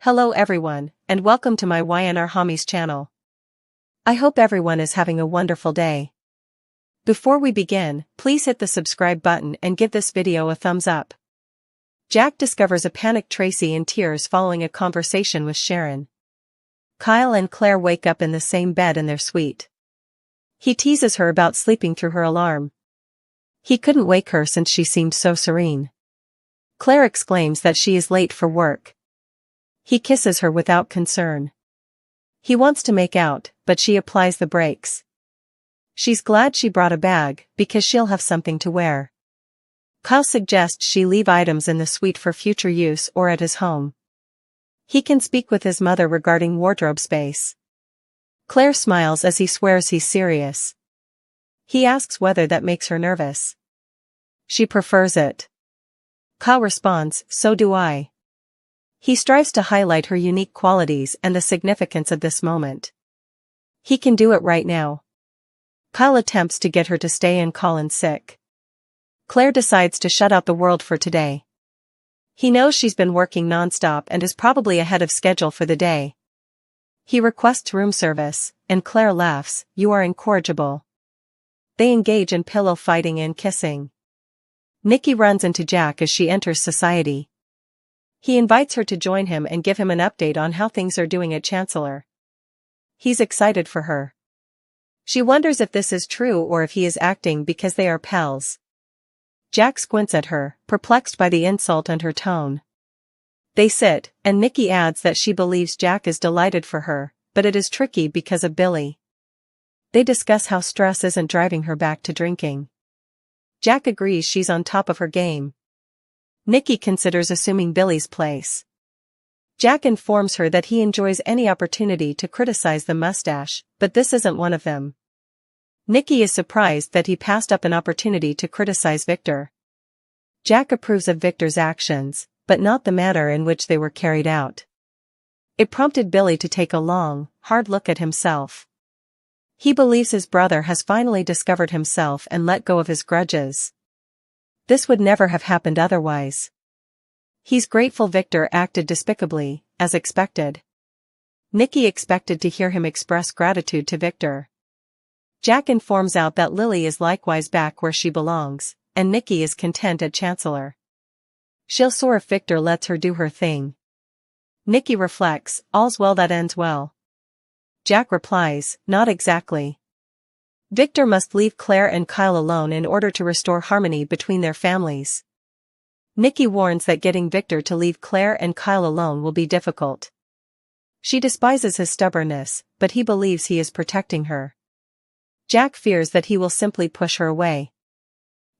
Hello everyone, and welcome to my YNR Homies channel. I hope everyone is having a wonderful day. Before we begin, please hit the subscribe button and give this video a thumbs up. Jack discovers a panicked Traci in tears following a conversation with Sharon. Kyle and Claire wake up in the same bed in their suite. He teases her about sleeping through her alarm. He couldn't wake her since she seemed so serene. Claire exclaims that she is late for work. He kisses her without concern. He wants to make out, but she applies the brakes. She's glad she brought a bag, because she'll have something to wear. Kyle suggests she leave items in the suite for future use or at his home. He can speak with his mother regarding wardrobe space. Claire smiles as he swears he's serious. He asks whether that makes her nervous. She prefers it. Kyle responds, "So do I." He strives to highlight her unique qualities and the significance of this moment. He can do it right now. Kyle attempts to get her to stay and call in sick. Claire decides to shut out the world for today. He knows she's been working non-stop and is probably ahead of schedule for the day. He requests room service, and Claire laughs, "You are incorrigible." They engage in pillow fighting and kissing. Nikki runs into Jack as she enters society. He invites her to join him and give him an update on how things are doing at Chancellor. He's excited for her. She wonders if this is true or if he is acting because they are pals. Jack squints at her, perplexed by the insult and her tone. They sit, and Nikki adds that she believes Jack is delighted for her, but it is tricky because of Billy. They discuss how stress isn't driving her back to drinking. Jack agrees she's on top of her game. Nikki considers assuming Billy's place. Jack informs her that he enjoys any opportunity to criticize the mustache, but this isn't one of them. Nikki is surprised that he passed up an opportunity to criticize Victor. Jack approves of Victor's actions, but not the manner in which they were carried out. It prompted Billy to take a long, hard look at himself. He believes his brother has finally discovered himself and let go of his grudges. This would never have happened otherwise. He's grateful Victor acted despicably, as expected. Nikki expected to hear him express gratitude to Victor. Jack informs out that Lily is likewise back where she belongs, and Nikki is content at Chancellor. She'll soar if Victor lets her do her thing. Nikki reflects, "All's well that ends well." Jack replies, "Not exactly." Victor must leave Claire and Kyle alone in order to restore harmony between their families. Nikki warns that getting Victor to leave Claire and Kyle alone will be difficult. She despises his stubbornness, but he believes he is protecting her. Jack fears that he will simply push her away.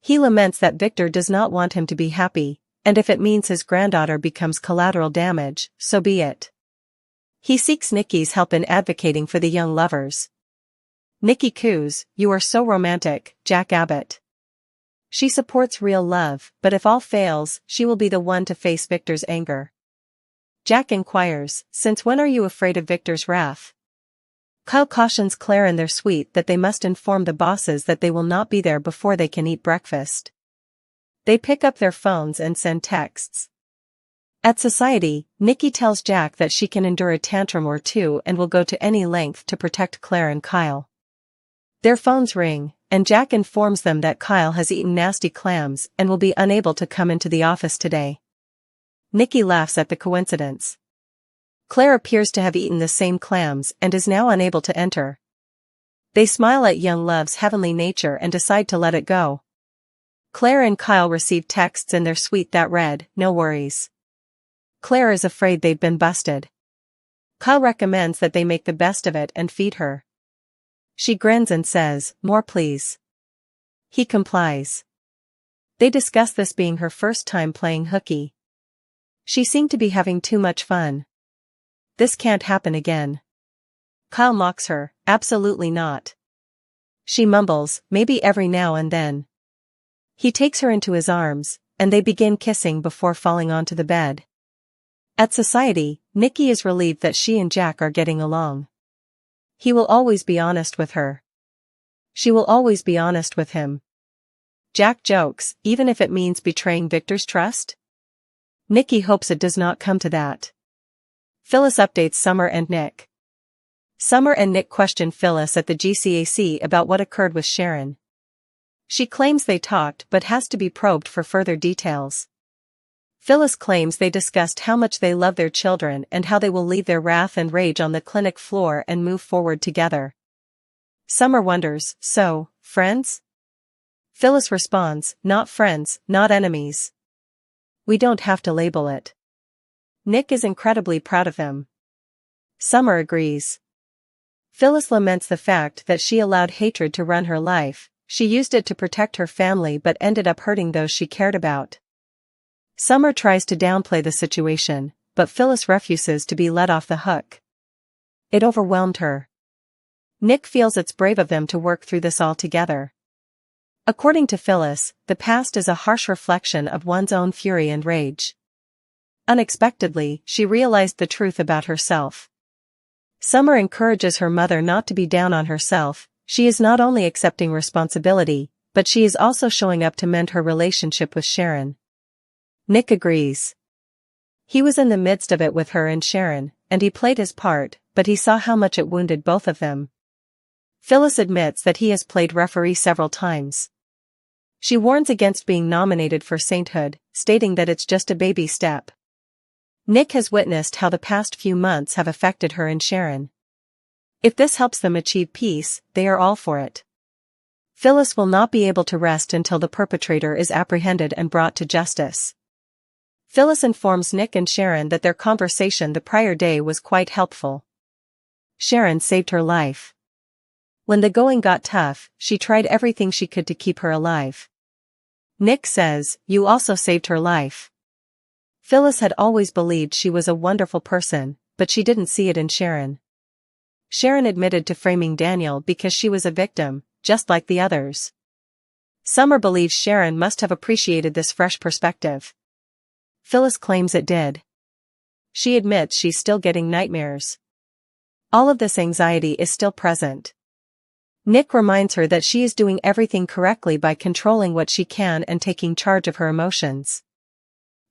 He laments that Victor does not want him to be happy, and if it means his granddaughter becomes collateral damage, so be it. He seeks Nikki's help in advocating for the young lovers. Nikki coos, "You are so romantic, Jack Abbott." She supports real love, but if all fails, she will be the one to face Victor's anger. Jack inquires, "Since when are you afraid of Victor's wrath?" Kyle cautions Claire in their suite that they must inform the bosses that they will not be there before they can eat breakfast. They pick up their phones and send texts. At society, Nikki tells Jack that she can endure a tantrum or two and will go to any length to protect Claire and Kyle. Their phones ring, and Jack informs them that Kyle has eaten nasty clams and will be unable to come into the office today. Nikki laughs at the coincidence. Claire appears to have eaten the same clams and is now unable to enter. They smile at young love's heavenly nature and decide to let it go. Claire and Kyle receive texts in their suite that read, "No worries." Claire is afraid they've been busted. Kyle recommends that they make the best of it and feed her. She grins and says, "More please." He complies. They discuss this being her first time playing hooky. She seemed to be having too much fun. This can't happen again. Kyle mocks her, "Absolutely not." She mumbles, "Maybe every now and then." He takes her into his arms, and they begin kissing before falling onto the bed. At society, Nikki is relieved that she and Jack are getting along. He will always be honest with her. She will always be honest with him. Jack jokes, even if it means betraying Victor's trust? Nikki hopes it does not come to that. Phyllis updates Summer and Nick. Summer and Nick question Phyllis at the GCAC about what occurred with Sharon. She claims they talked but has to be probed for further details. Phyllis claims they discussed how much they love their children and how they will leave their wrath and rage on the clinic floor and move forward together. Summer wonders, so, friends? Phyllis responds, not friends, not enemies. We don't have to label it. Nick is incredibly proud of them. Summer agrees. Phyllis laments the fact that she allowed hatred to run her life. She used it to protect her family but ended up hurting those she cared about. Summer tries to downplay the situation, but Phyllis refuses to be let off the hook. It overwhelmed her. Nick feels it's brave of them to work through this all together. According to Phyllis, the past is a harsh reflection of one's own fury and rage. Unexpectedly, she realized the truth about herself. Summer encourages her mother not to be down on herself. She is not only accepting responsibility, but she is also showing up to mend her relationship with Sharon. Nick agrees. He was in the midst of it with her and Sharon, and he played his part, but he saw how much it wounded both of them. Phyllis admits that he has played referee several times. She warns against being nominated for sainthood, stating that it's just a baby step. Nick has witnessed how the past few months have affected her and Sharon. If this helps them achieve peace, they are all for it. Phyllis will not be able to rest until the perpetrator is apprehended and brought to justice. Phyllis informs Nick and Sharon that their conversation the prior day was quite helpful. Sharon saved her life. When the going got tough, she tried everything she could to keep her alive. Nick says, "You also saved her life." Phyllis had always believed she was a wonderful person, but she didn't see it in Sharon. Sharon admitted to framing Daniel because she was a victim, just like the others. Summer believes Sharon must have appreciated this fresh perspective. Phyllis claims it did. She admits she's still getting nightmares. All of this anxiety is still present. Nick reminds her that she is doing everything correctly by controlling what she can and taking charge of her emotions.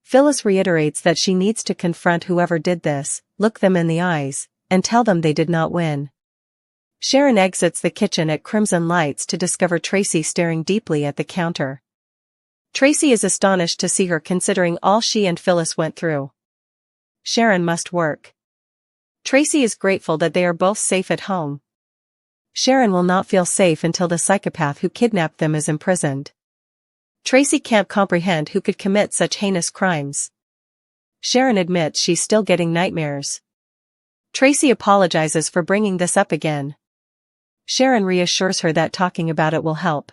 Phyllis reiterates that she needs to confront whoever did this, look them in the eyes, and tell them they did not win. Sharon exits the kitchen at crimson lights to discover Traci staring deeply at the counter. Traci is astonished to see her considering all she and Phyllis went through. Sharon must work. Traci is grateful that they are both safe at home. Sharon will not feel safe until the psychopath who kidnapped them is imprisoned. Traci can't comprehend who could commit such heinous crimes. Sharon admits she's still getting nightmares. Traci apologizes for bringing this up again. Sharon reassures her that talking about it will help.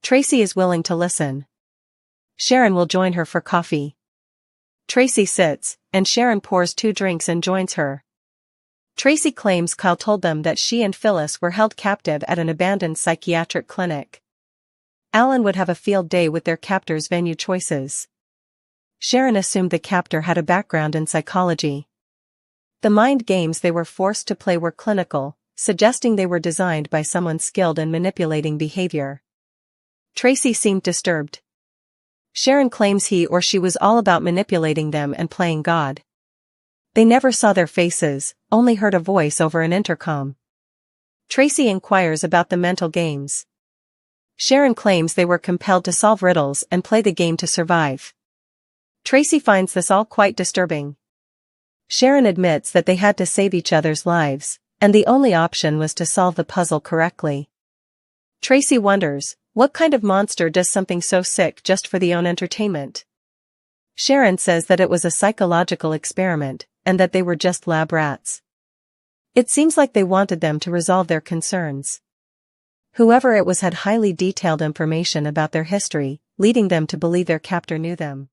Traci is willing to listen. Sharon will join her for coffee. Traci sits, and Sharon pours 2 drinks and joins her. Traci claims Kyle told them that she and Phyllis were held captive at an abandoned psychiatric clinic. Alan would have a field day with their captor's venue choices. Sharon assumed the captor had a background in psychology. The mind games they were forced to play were clinical, suggesting they were designed by someone skilled in manipulating behavior. Traci seemed disturbed. Sharon claims he or she was all about manipulating them and playing God. They never saw their faces, only heard a voice over an intercom. Traci inquires about the mental games. Sharon claims they were compelled to solve riddles and play the game to survive. Traci finds this all quite disturbing. Sharon admits that they had to save each other's lives, and the only option was to solve the puzzle correctly. Traci wonders, what kind of monster does something so sick just for their own entertainment? Sharon says that it was a psychological experiment, and that they were just lab rats. It seems like they wanted them to resolve their concerns. Whoever it was had highly detailed information about their history, leading them to believe their captor knew them.